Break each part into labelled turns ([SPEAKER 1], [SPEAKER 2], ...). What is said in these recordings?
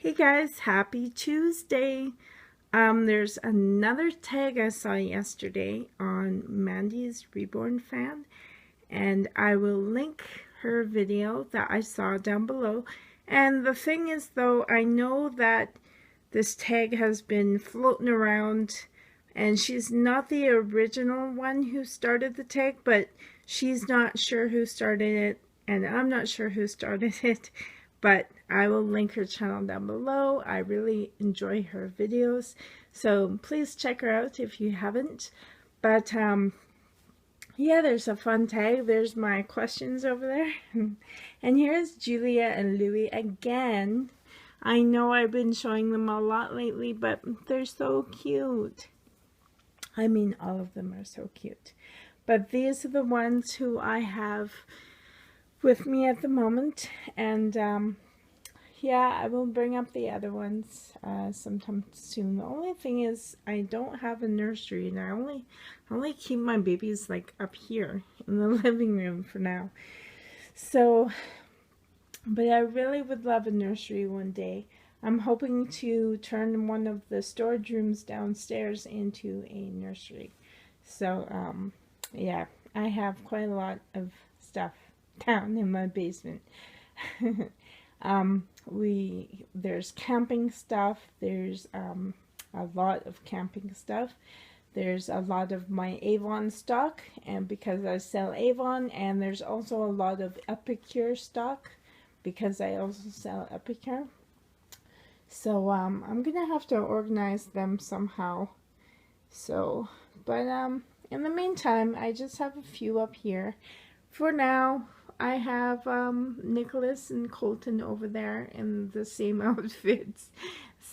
[SPEAKER 1] Hey guys, happy Tuesday. There's another tag I saw yesterday on Mandi's Reborn Fan, and I will link her video that I saw down below. And the thing is though, I know that this tag has been floating around and she's not the original one who started the tag, but she's not sure who started it and I'm not sure who started it. But I will link her channel down below. I really enjoy her videos, so please check her out if you haven't. But yeah, there's a fun tag. There's my questions over there. And here's Julia and Louie again. I know I've been showing them a lot lately, but they're so cute. I mean, all of them are so cute. But these are the ones who I have with me at the moment, and yeah, I will bring up the other ones sometime soon. The only thing is I don't have a nursery, and I only keep my babies like up here in the living room for now. So, but I really would love a nursery one day. I'm hoping to turn one of the storage rooms downstairs into a nursery. So yeah, I have quite a lot of stuff down in my basement. There's camping stuff, there's a lot of camping stuff, there's a lot of my Avon stock, and because I sell Avon, and there's also a lot of Epicure stock because I also sell Epicure. So I'm gonna have to organize them somehow. So but in the meantime, I just have a few up here for now. I have Nicholas and Colton over there in the same outfits.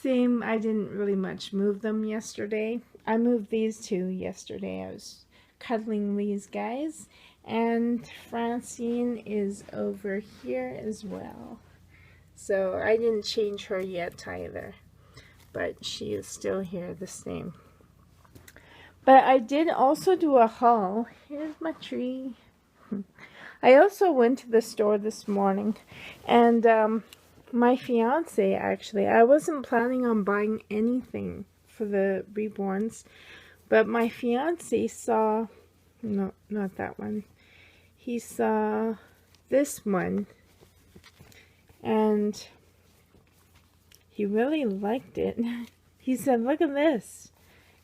[SPEAKER 1] I didn't really much move them yesterday. I moved these two yesterday. I was cuddling these guys. And Francine is over here as well. So I didn't change her yet either. But she is still here the same. But I did also do a haul. Here's my tree. I also went to the store this morning, and my fiance, actually, I wasn't planning on buying anything for the Reborns, but my fiance saw, no, not that one, he saw this one, and he really liked it. He said, look at this.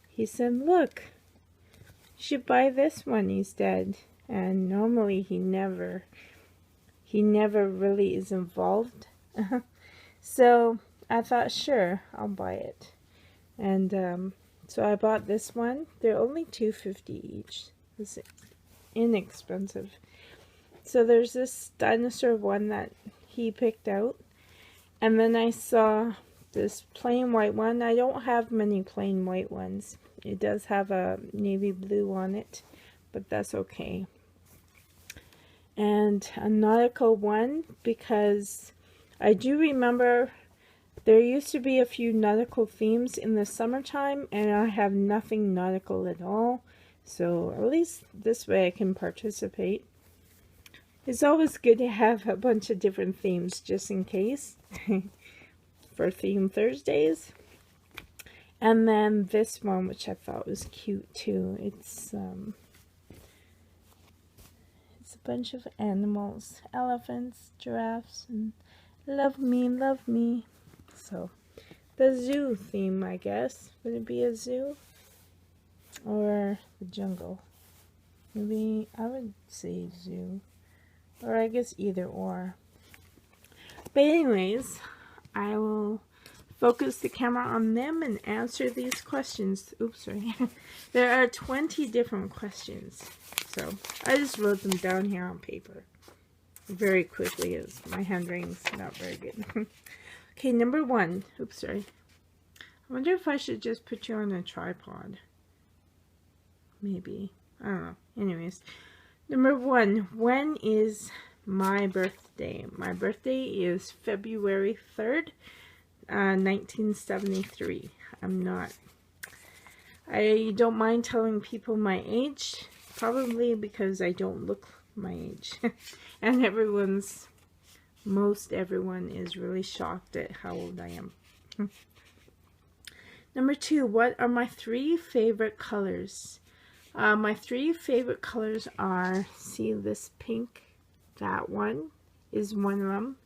[SPEAKER 1] He said, look, you should buy this one, he said. And normally he never really is involved. So I thought, sure, I'll buy it. And so I bought this one. They're only $2.50 each. It's inexpensive. So there's this dinosaur one that he picked out. And then I saw this plain white one. I don't have many plain white ones. It does have a navy blue on it, but that's okay. And a nautical one, because I do remember there used to be a few nautical themes in the summertime, and I have nothing nautical at all. So at least this way I can participate. It's always good to have a bunch of different themes just in case for Theme Thursdays. And then this one, which I thought was cute too. It's a bunch of animals, elephants, giraffes, and love me. So the zoo theme, I guess. Would it be a zoo or the jungle? Maybe I would say zoo, or I guess either or. But anyways, I will focus the camera on them and answer these questions. Oops, sorry. There are 20 different questions. So I just wrote them down here on paper very quickly, as my handwriting's not very good. Okay, number one. Oops, sorry. I wonder if I should just put you on a tripod. Maybe. I don't know. Anyways, number one. When is my birthday? My birthday is February 3rd, 1973. I don't mind telling people my age. Probably because I don't look my age. And everyone's most everyone is really shocked at how old I am. Number 2, what are my 3 favorite colors? My 3 favorite colors are, see this pink? That one is one of them.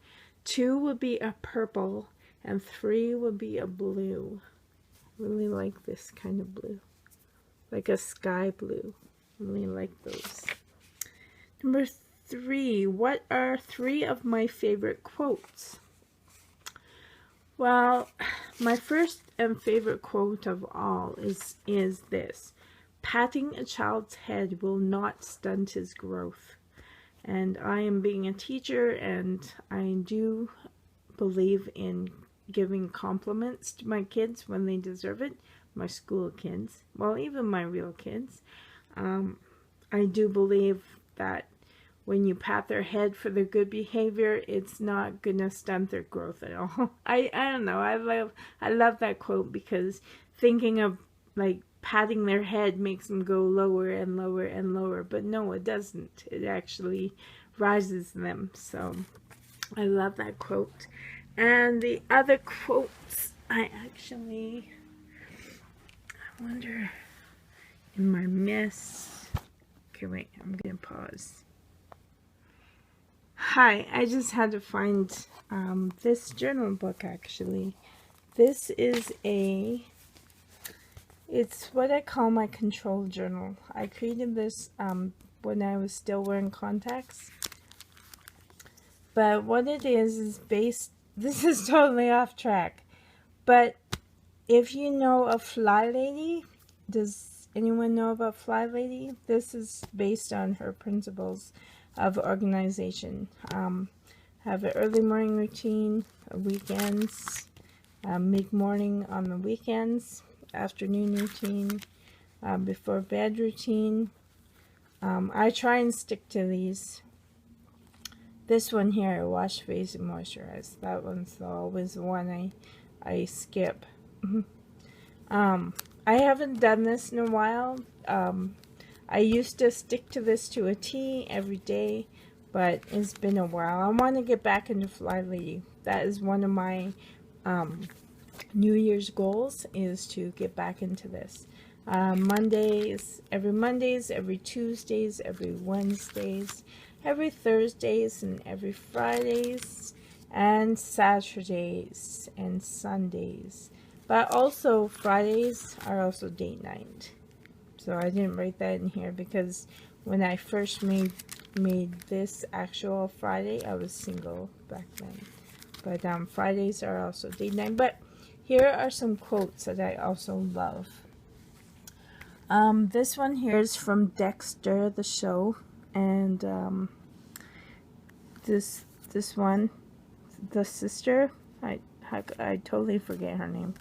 [SPEAKER 1] 2 would be a purple, and 3 would be a blue. Really like this kind of blue, like a sky blue. Really like those. Number 3, what are 3 of my favorite quotes? Well, my first and favorite quote of all is this: patting a child's head will not stunt his growth. And I am being a teacher, and I do believe in giving compliments to my kids when they deserve it. My school kids, well, even my real kids. I do believe that when you pat their head for their good behavior, it's not gonna stunt their growth at all. I don't know. I love that quote, because thinking of like patting their head makes them go lower and lower and lower, but no, it doesn't. It actually rises them. So I love that quote. And the other quotes, I wonder in my mess. Okay, wait, I'm gonna pause. Hi, I just had to find this journal book actually. This is it's what I call my control journal. I created this when I was still wearing contacts. But what it is based, this is totally off track. But if you know a Fly Lady, does anyone know about Fly Lady? This is based on her principles of organization. Have an early morning routine, weekends, mid-morning on the weekends, afternoon routine, before bed routine. I try and stick to these. This one here, wash face and moisturize. That one's always the one I skip. I haven't done this in a while. I used to stick to this to a T every day, but it's been a while. I want to get back into Fly Lady. That is one of my New Year's goals, is to get back into this. Mondays, every Tuesdays, every Wednesdays, every Thursdays, and every Fridays, and Saturdays, and Sundays. But also Fridays are also date night. So I didn't write that in here because when I first made this actual Friday, I was single back then. But Fridays are also date night. But here are some quotes that I also love. This one here is from Dexter, the show, and this one, the sister, I totally forget her name.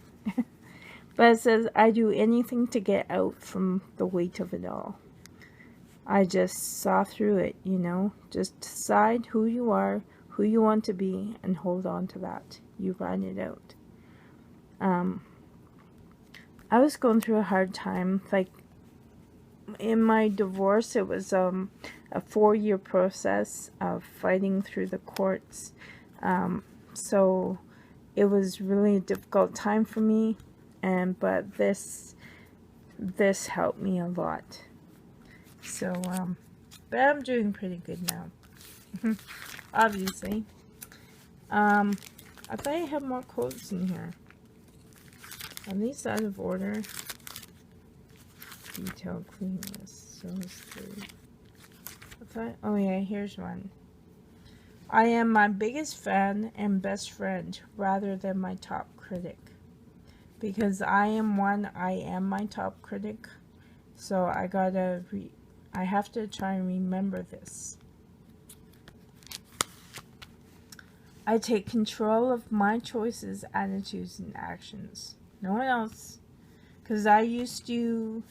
[SPEAKER 1] But it says, I do anything to get out from the weight of it all. I just saw through it, you know. Just decide who you are, who you want to be, and hold on to that. You ride it out. I was going through a hard time. Like, in my divorce, it was a 4-year process of fighting through the courts. So it was really a difficult time for me. But this helped me a lot. So, but I'm doing pretty good now. Obviously. I thought I had more quotes in here. Are these out of order? Detailed cleanliness. So through. I thought, oh yeah, here's one. I am my biggest fan and best friend rather than my top critic. Because I am my top critic. So I have to try and remember this. I take control of my choices, attitudes, and actions. No one else. Because I used to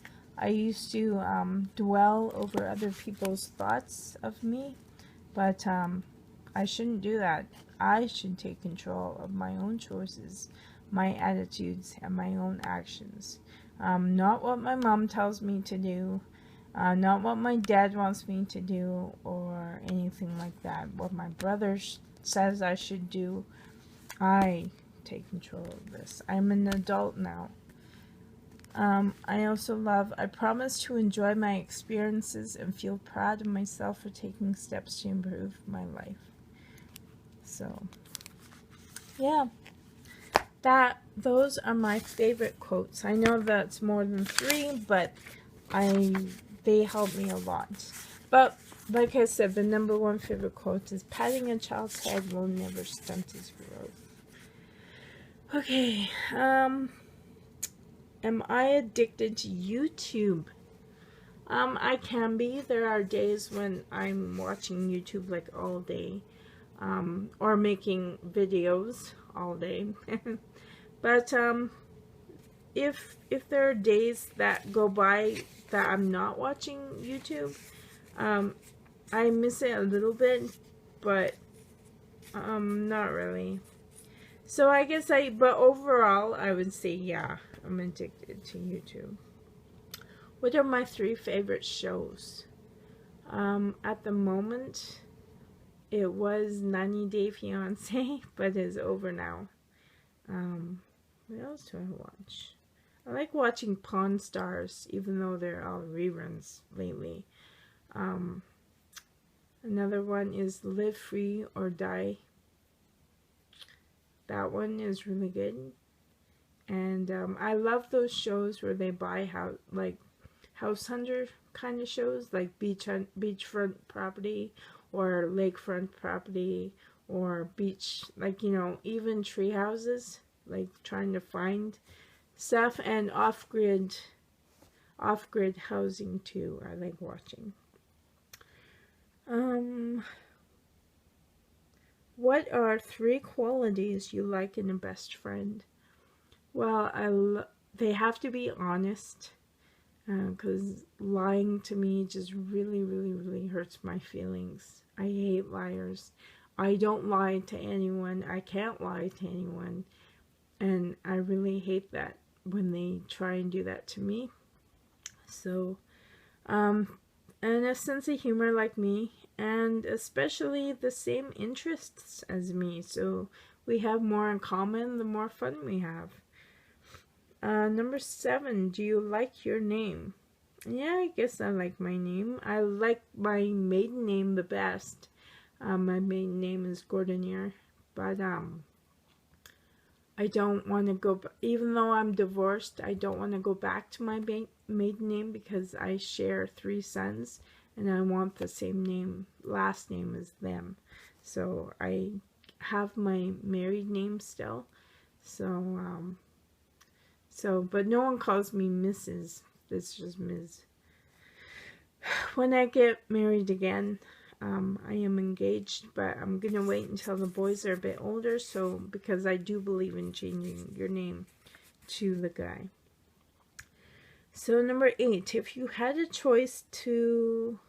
[SPEAKER 1] dwell over other people's thoughts of me. But I shouldn't do that. I should take control of my own choices, my attitudes, and my own actions. Not what my mom tells me to do, not what my dad wants me to do, or anything like that. What my brothers says I should do. I take control of this. I'm an adult now. I also love, I promise to enjoy my experiences and feel proud of myself for taking steps to improve my life. So, yeah. Those are my favorite quotes. I know that's more than 3, but they help me a lot. But like I said, the #1 favorite quote is, patting a child's head will never stunt his growth. Okay, am I addicted to YouTube? I can be. There are days when I'm watching YouTube like all day, or making videos all day. But if there are days that go by that I'm not watching YouTube, I miss it a little bit, but not really. So I guess but overall I would say, yeah, I'm addicted to YouTube. What are my 3 favorite shows? At the moment, it was 90 Day Fiancé, but it's over now. What else do I watch? I like watching Pawn Stars, even though they're all reruns lately. Another one is Live Free or Die. That one is really good. And I love those shows where they buy house hunter kind of shows, like beachfront property or lakefront property or beach, like, you know, even tree houses, like trying to find stuff, and off-grid housing too. I like watching. What are 3 qualities you like in a best friend? Well, they have to be honest, because lying to me just really, really, really hurts my feelings. I hate liars. I don't lie to anyone. I can't lie to anyone. And I really hate that when they try and do that to me. So, and a sense of humor like me, and especially the same interests as me. So we have more in common, the more fun we have. #7, do you like your name? Yeah, I guess I like my name. I like my maiden name the best. My maiden name is Gordonier, but I don't want to go, even though I'm divorced, I don't want to go back to my maiden name because I share 3 sons and I want the same last name as them. So I have my married name still. But no one calls me Mrs. It's just Ms. When I get married again, I am engaged, but I'm going to wait until the boys are a bit older, because I do believe in changing your name to the guy. So #8, if you had a choice to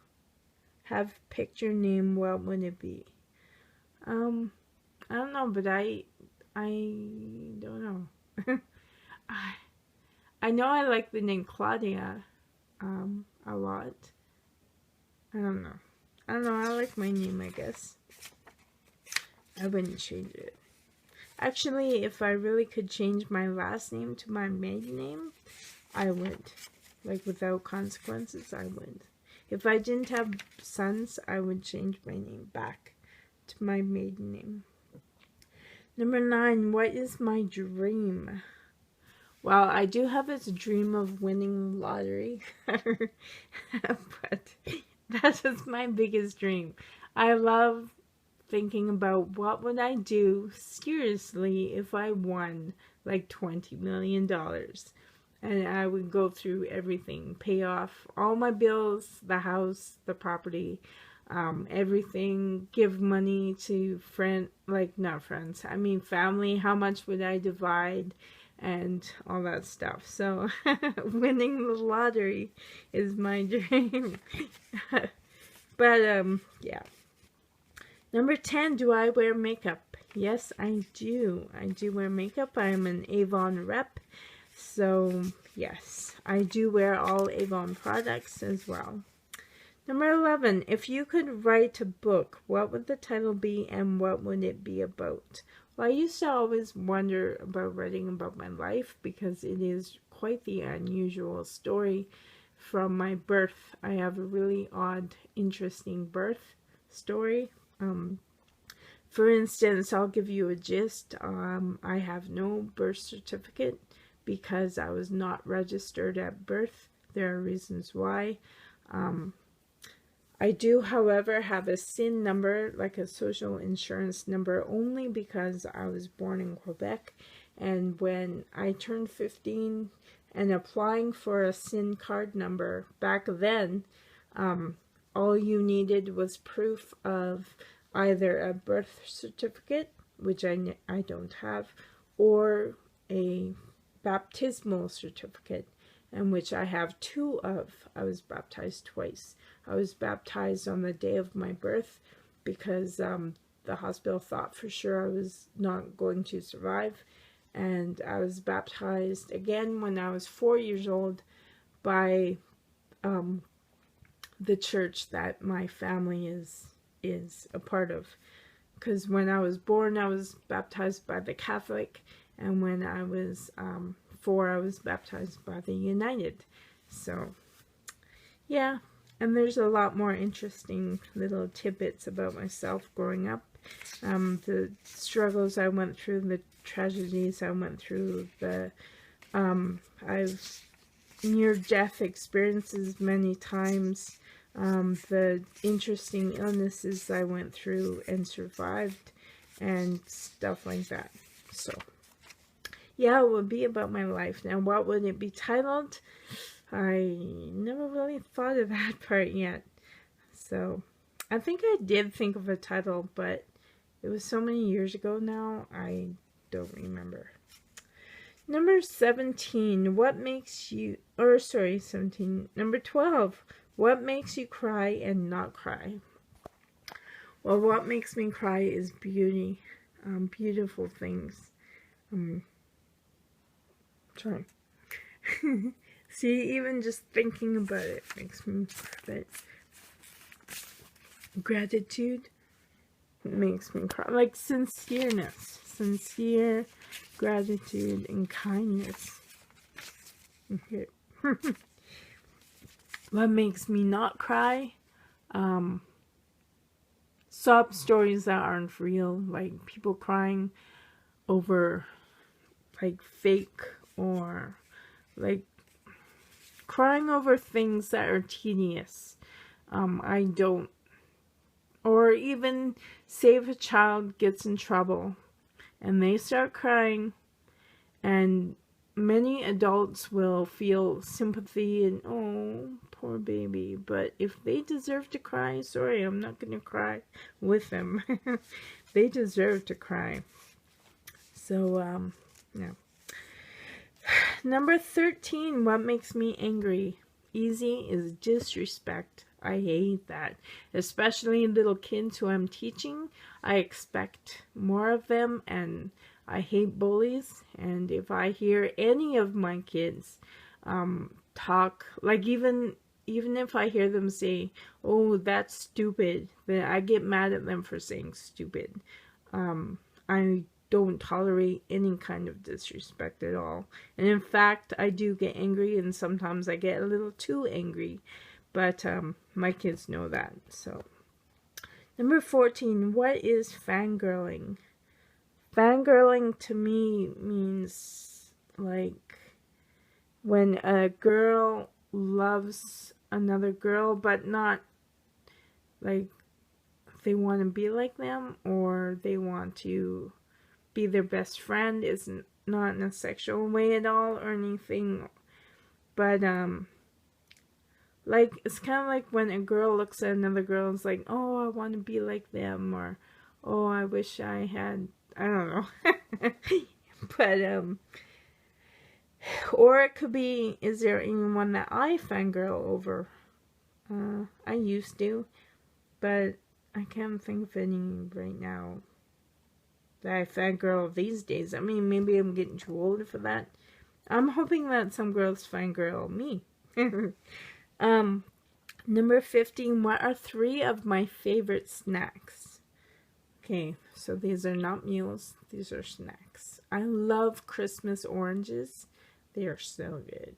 [SPEAKER 1] have picked your name, what would it be? I don't know, but I don't know. I know I like the name Claudia a lot. I don't know. I like my name, I guess. I wouldn't change it. Actually, if I really could change my last name to my maiden name, I would. Like, without consequences, I would. If I didn't have sons, I would change my name back to my maiden name. #9, what is my dream? Well, I do have this dream of winning lottery, but that is my biggest dream. I love thinking about what would I do seriously if I won like $20 million. And I would go through everything, pay off all my bills, the house, the property, everything, give money to family. How much would I divide? And all that stuff. So winning the lottery is my dream. But yeah. #10, do I wear makeup? Yes, I do. I do wear makeup. I'm an Avon rep. So yes, I do wear all Avon products as well. Number 11, if you could write a book, what would the title be and what would it be about? Well, I used to always wonder about writing about my life because it is quite the unusual story from my birth. I have a really odd, interesting birth story. For instance, I'll give you a gist. I have no birth certificate because I was not registered at birth. There are reasons why. I do, however, have a SIN number, like a social insurance number, only because I was born in Quebec. And when I turned 15 and applying for a SIN card number back then, all you needed was proof of either a birth certificate, which I don't have, or a baptismal certificate, and which I have 2 of. I was baptized twice. I was baptized on the day of my birth because the hospital thought for sure I was not going to survive. And I was baptized again when I was 4 years old by the church that my family is a part of. Because when I was born, I was baptized by the Catholic, and when I was 4, I was baptized by the United. So, yeah. And there's a lot more interesting little tidbits about myself growing up. The struggles I went through, the tragedies I went through, I've near-death experiences many times, the interesting illnesses I went through and survived, and stuff like that. So, yeah, it would be about my life. Now, what would it be titled? I never really thought of that part yet. So, I think I did think of a title, but it was so many years ago now, I don't remember. Number 17, what makes you, or sorry, 17, number 12, what makes you cry and not cry? Well, what makes me cry is beauty, beautiful things. Sorry. See, even just thinking about it makes me cry. Gratitude makes me cry. Like sincereness, sincere gratitude and kindness. Okay. What makes me not cry? Sob stories that aren't real, like people crying over like fake, or like crying over things that are tedious. I don't. Or even say if a child gets in trouble and they start crying, and many adults will feel sympathy and, oh, poor baby. But if they deserve to cry, sorry, I'm not going to cry with them. They deserve to cry. So, yeah. Number 13, what makes me angry? Easy is disrespect. I hate that. Especially little kids who I'm teaching. I expect more of them, and I hate bullies. And if I hear any of my kids talk, like even if I hear them say, oh, that's stupid, then I get mad at them for saying stupid. I don't tolerate any kind of disrespect at all. And in fact, I do get angry, and sometimes I get a little too angry. But my kids know that. So, number 14, what is fangirling? Fangirling to me means like when a girl loves another girl, but not like they want to be like them, or they want to be their best friend. Is not in a sexual way at all or anything, but like it's kind of like when a girl looks at another girl and is like, oh, I want to be like them, or oh, I wish I had, I don't know. But or it could be, is there anyone that I fangirl over? I used to, but I can't think of any right now that I fangirl these days. I mean, maybe I'm getting too old for that. I'm hoping that some girls fangirl me. Number 15, what are 3 of my favorite snacks? Okay, so these are not meals, these are snacks. I love Christmas oranges. They are so good.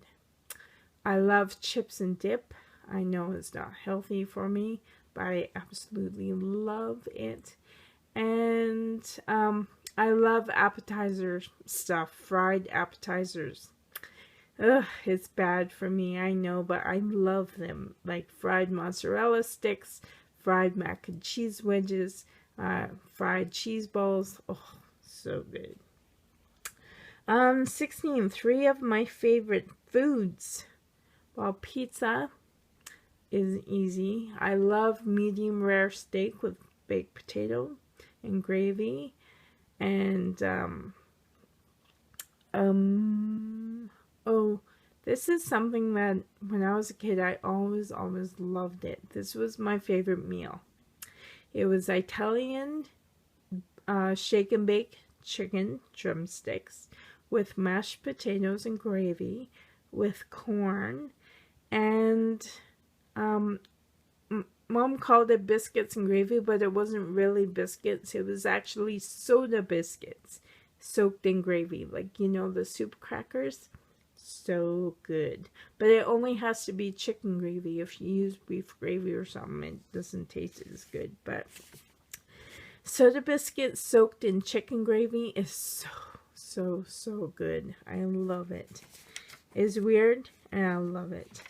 [SPEAKER 1] I love chips and dip. I know it's not healthy for me, but I absolutely love it. And I love appetizer stuff, fried appetizers. Ugh, it's bad for me, I know, but I love them. Like fried mozzarella sticks, fried mac and cheese wedges, fried cheese balls. Oh, so good. 16, 3 of my favorite foods. Well, pizza is easy. I love medium rare steak with baked potato and gravy. And, oh, this is something that when I was a kid, I always loved it. This was my favorite meal. It was Italian shake and bake chicken drumsticks with mashed potatoes and gravy with corn. And Mom called it biscuits and gravy, but it wasn't really biscuits. It was actually soda biscuits soaked in gravy, like, you know, the soup crackers. So good. But it only has to be chicken gravy. If you use beef gravy or something, it doesn't taste as good. But soda biscuits soaked in chicken gravy is so good. I love it. It's weird, and I love it.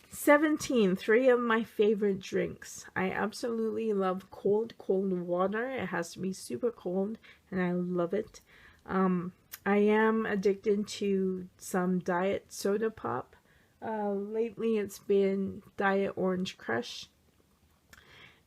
[SPEAKER 1] 17, 3 of my favorite drinks. I absolutely love cold water. It has to be super cold, and I love it. I am addicted to some diet soda pop. Lately it's been Diet Orange Crush.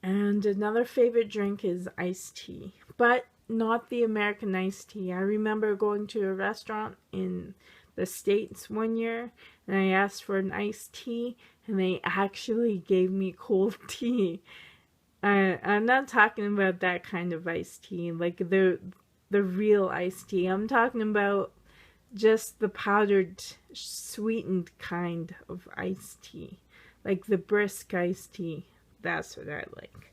[SPEAKER 1] And another favorite drink is iced tea, but not the American iced tea. I remember going to a restaurant in the States one year, and I asked for an iced tea, and they actually gave me cold tea. I'm not talking about that kind of iced tea, like the real iced tea. I'm talking about just the powdered, sweetened kind of iced tea, like the brisk iced tea. That's what I like.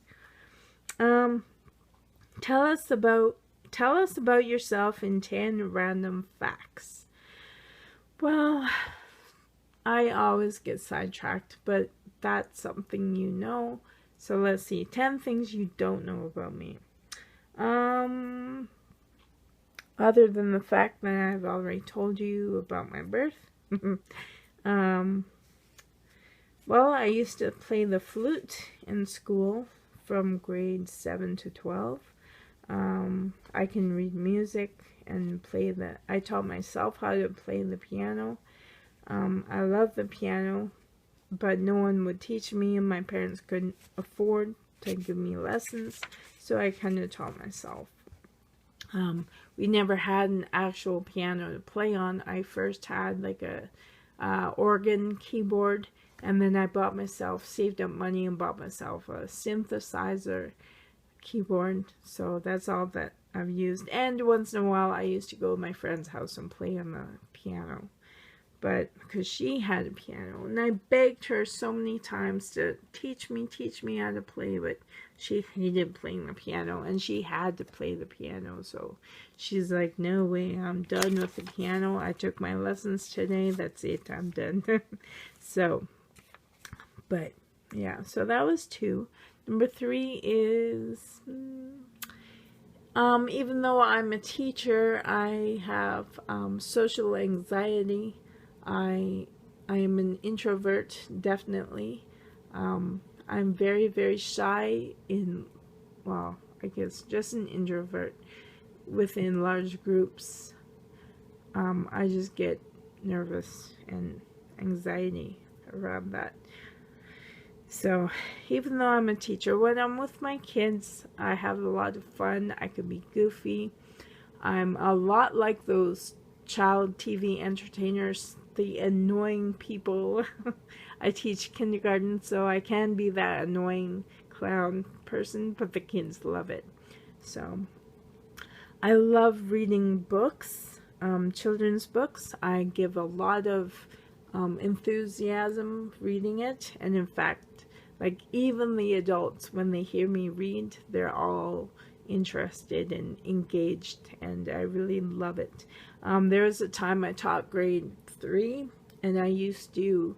[SPEAKER 1] Tell us about yourself in 10 random facts. Well, I always get sidetracked, but that's something you know. So let's see, 10 things you don't know about me. Other than the fact that I've already told you about my birth. Well, I used to play the flute in school from grade 7 to 12. I can read music and I taught myself how to play the piano. I love the piano, but no one would teach me, and my parents couldn't afford to give me lessons, so I kind of taught myself. We never had an actual piano to play on. I first had like a organ keyboard, and then I saved up money and bought myself a synthesizer keyboard. So that's all that I've used. And once in a while I used to go to my friend's house and play on the piano. But because she had a piano, and I begged her so many times to teach me how to play, but she hated playing the piano, and she had to play the piano. So she's like, no way, I'm done with the piano. I took my lessons today. That's it. I'm done. So, but yeah, so that was 2. Number 3 is, even though I'm a teacher, I have social anxiety. I am an introvert, definitely. I'm very shy well, I guess just an introvert within large groups. I just get nervous and anxiety around that. So, even though I'm a teacher, when I'm with my kids, I have a lot of fun. I can be goofy. I'm a lot like those child TV entertainers, the annoying people. I teach kindergarten, so I can be that annoying clown person, but the kids love it. So, I love reading books, children's books. I give a lot of enthusiasm reading it. And in fact, like even the adults, when they hear me read, they're all interested and engaged, and I really love it. There was a time I taught grade 3, and I used to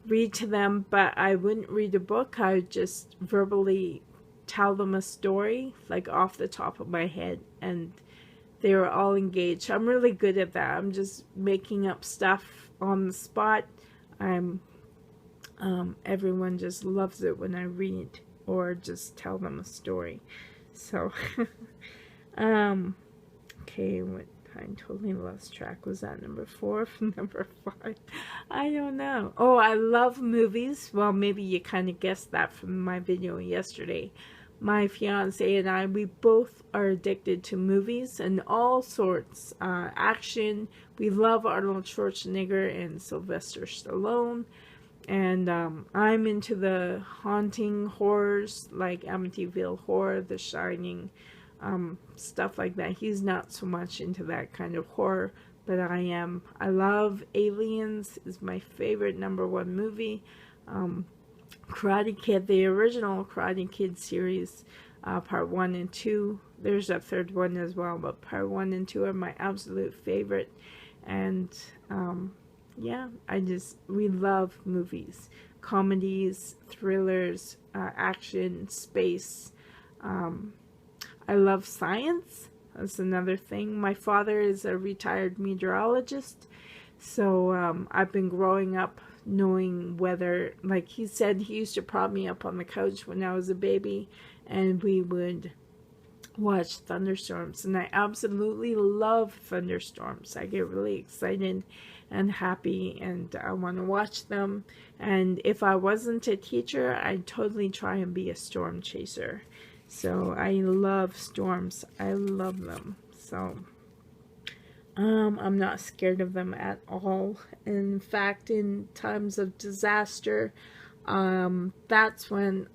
[SPEAKER 1] read to them, but I wouldn't read a book. I would just verbally tell them a story, like off the top of my head, and they were all engaged. I'm really good at that. I'm just making up stuff on the spot. Everyone just loves it when I read or just tell them a story. So, okay, I totally lost track. Was that number 4 from number 5? I don't know. Oh, I love movies. Well, maybe you kind of guessed that from my video yesterday. My fiance and I, we both are addicted to movies and all sorts. Action. We love Arnold Schwarzenegger and Sylvester Stallone. And I'm into the haunting horrors like Amityville Horror, The Shining, stuff like that. He's not so much into that kind of horror, but I am. I love Aliens, is my favorite #1 movie. Karate Kid, the original Karate Kid series, part 1 and 2. There's a third one as well, but part 1 and 2 are my absolute favorite. And yeah, we love movies, comedies, thrillers, action, space. I love science. That's another thing. My father is a retired meteorologist, so I've been growing up knowing weather. Like he said, he used to prop me up on the couch when I was a baby, and we would watch thunderstorms, and I absolutely love thunderstorms. I get really excited and happy, and I want to watch them. And if I wasn't a teacher, I'd totally try and be a storm chaser. So I love storms. I love them. So I'm not scared of them at all. In fact, in times of disaster, that's when,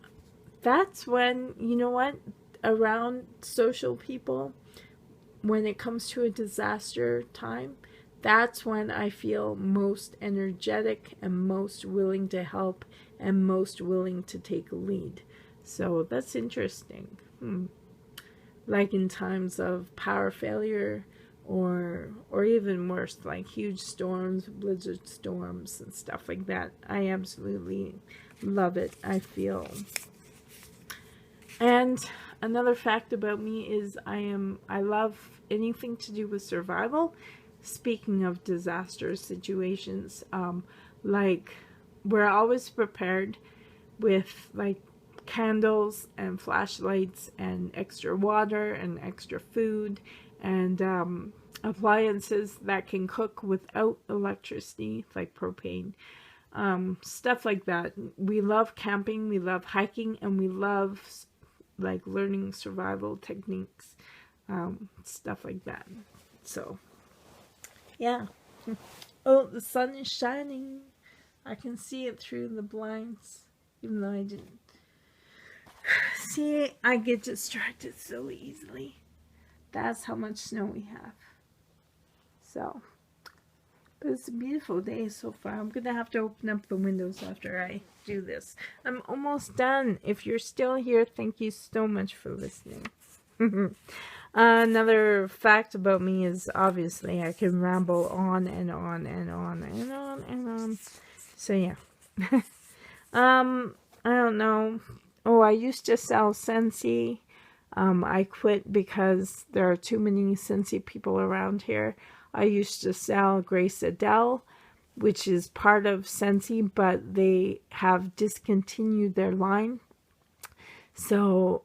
[SPEAKER 1] you know what, around social people, when it comes to a disaster time, that's when I feel most energetic and most willing to help and most willing to take a lead. So that's interesting. Like in times of power failure, or even worse, like huge storms, blizzard storms and stuff like that. I absolutely love it, I feel. And another fact about me is I love anything to do with survival. Speaking of disaster situations, like we're always prepared with like candles and flashlights and extra water and extra food and appliances that can cook without electricity, like propane, stuff like that. We love camping, we love hiking, and we love like learning survival techniques, stuff like that. So yeah. Oh, the sun is shining. I can see it through the blinds, even though I didn't. See, I get distracted so easily. That's how much snow we have. So, but it's a beautiful day so far. I'm going to have to open up the windows after I do this. I'm almost done. If you're still here, thank you so much for listening. Another fact about me is obviously I can ramble on and on and on and on and on. So yeah. I don't know. Oh, I used to sell Scentsy. I quit because there are too many Scentsy people around here. I used to sell Grace Adele, which is part of Scentsy, but they have discontinued their line. So,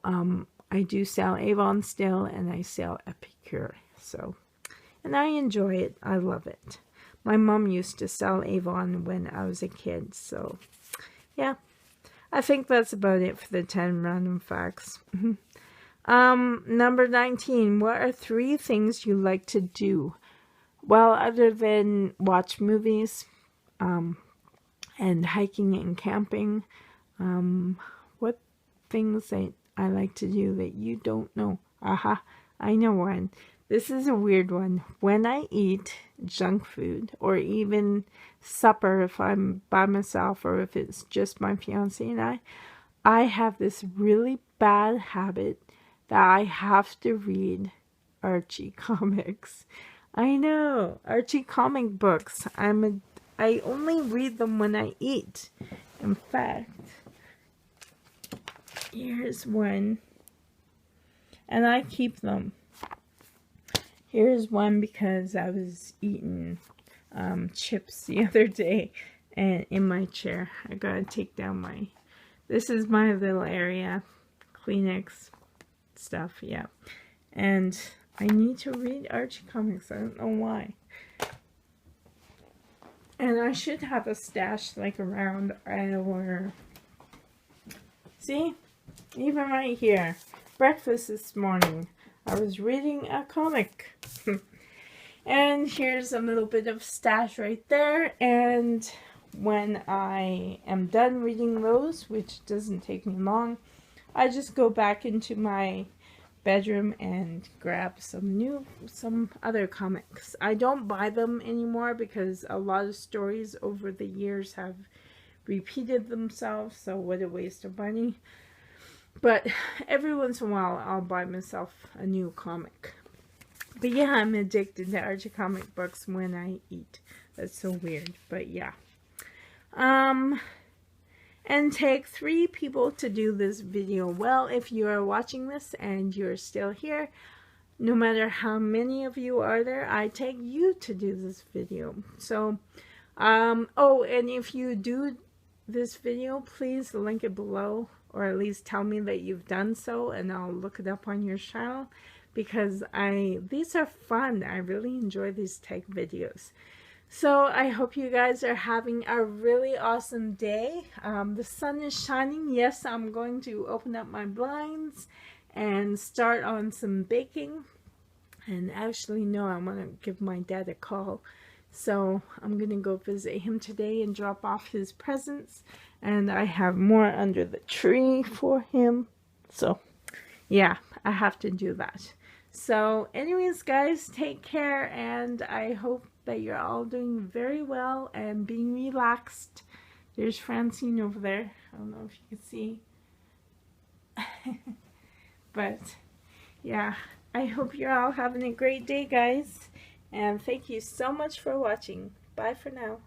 [SPEAKER 1] I do sell Avon still, and I sell Epicure. So, and I enjoy it. I love it. My mom used to sell Avon when I was a kid. So, yeah. I think that's about it for the 10 random facts. Number 19. What are 3 things you like to do? Well, other than watch movies, and hiking and camping, what things that I like to do that you don't know? Aha, I know one. This is a weird one. When I eat junk food, or even supper if I'm by myself or if it's just my fiance and I have this really bad habit that I have to read Archie comics. I know, Archie comic books. I only read them when I eat. In fact, here's one, and I keep them. Here's one because I was eating chips the other day and in my chair. I gotta take down my, this is my little area, Kleenex stuff, yeah. And I need to read Archie comics, I don't know why. And I should have a stash like around our, see, even right here, breakfast this morning, I was reading a comic. And here's a little bit of stash right there, and when I am done reading those, which doesn't take me long, I just go back into my bedroom and grab some other comics. I don't buy them anymore because a lot of stories over the years have repeated themselves, so what a waste of money. But every once in a while I'll buy myself a new comic. But yeah, I'm addicted to Archie comic books when I eat. That's so weird, but yeah. And take 3 people to do this video. Well, if you are watching this and you're still here, no matter how many of you are there, I take you to do this video. So, oh, and if you do this video, please link it below, or at least tell me that you've done so, and I'll look it up on your channel, because these are fun. I really enjoy these tech videos. So I hope you guys are having a really awesome day. The sun is shining. Yes, I'm going to open up my blinds and start on some baking. And actually, no, I want to give my dad a call. So I'm going to go visit him today and drop off his presents. And I have more under the tree for him. So yeah, I have to do that. So anyways, guys, take care, and I hope that you're all doing very well and being relaxed. There's Francine over there. I don't know if you can see. But yeah, I hope you're all having a great day, guys. And thank you so much for watching. Bye for now.